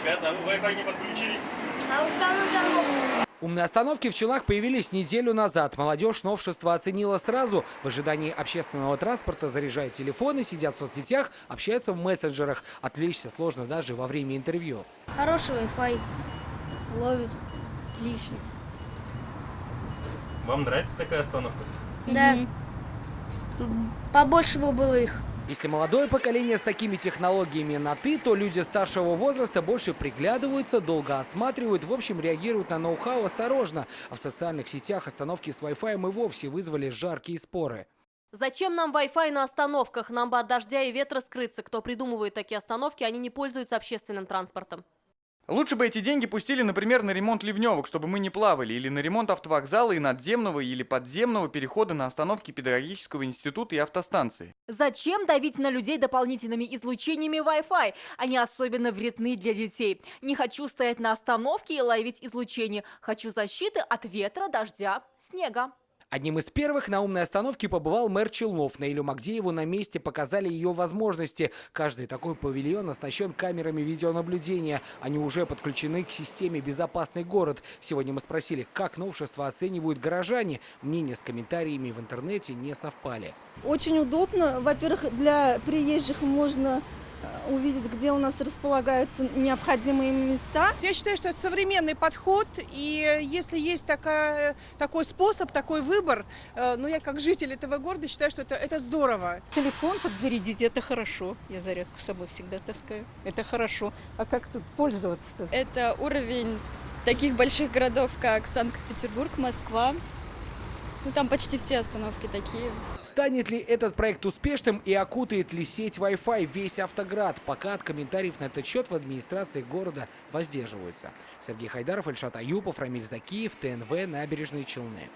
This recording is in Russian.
спят, а вы Wi-Fi не подключились? А уж давно. Умные остановки в Челнах появились неделю назад. Молодежь новшество оценила сразу. В ожидании общественного транспорта заряжают телефоны, сидят в соцсетях, общаются в мессенджерах. Отвлечься сложно даже во время интервью. Хороший Wi-Fi. Ловит. Отлично. Вам нравится такая остановка? Да. Побольше бы было их. Если молодое поколение с такими технологиями на «ты», то люди старшего возраста больше приглядываются, долго осматривают, в общем, реагируют на ноу-хау осторожно. А в социальных сетях остановки с Wi-Fi и вовсе вызвали жаркие споры. Зачем нам Wi-Fi на остановках? Нам бы от дождя и ветра скрыться. Кто придумывает такие остановки, они не пользуются общественным транспортом. Лучше бы эти деньги пустили, например, на ремонт ливневок, чтобы мы не плавали, или на ремонт автовокзала и надземного или подземного перехода на остановки педагогического института и автостанции. Зачем давить на людей дополнительными излучениями Wi-Fi? Они особенно вредны для детей. Не хочу стоять на остановке и ловить излучение. Хочу защиты от ветра, дождя, снега. Одним из первых на умной остановке побывал мэр Челнов. Наилю Магдееву на месте показали ее возможности. Каждый такой павильон оснащен камерами видеонаблюдения. Они уже подключены к системе «Безопасный город». Сегодня мы спросили, как новшество оценивают горожане. Мнения с комментариями в интернете не совпали. Очень удобно. Во-первых, для приезжих можно увидеть, где у нас располагаются необходимые места. Я считаю, что это современный подход, и если есть такой способ, такой выбор, я как житель этого города считаю, что это здорово. Телефон подзарядить – это хорошо. Я зарядку с собой всегда таскаю. Это хорошо. А как тут пользоваться-то? Это уровень таких больших городов, как Санкт-Петербург, Москва. Там почти все остановки такие. Станет ли этот проект успешным и окутает ли сеть Wi-Fi весь Автоград? Пока от комментариев на этот счет в администрации города воздерживаются. Сергей Хайдаров, Ильшат Аюпов, Рамиль Закиев, ТНВ, Набережные Челны.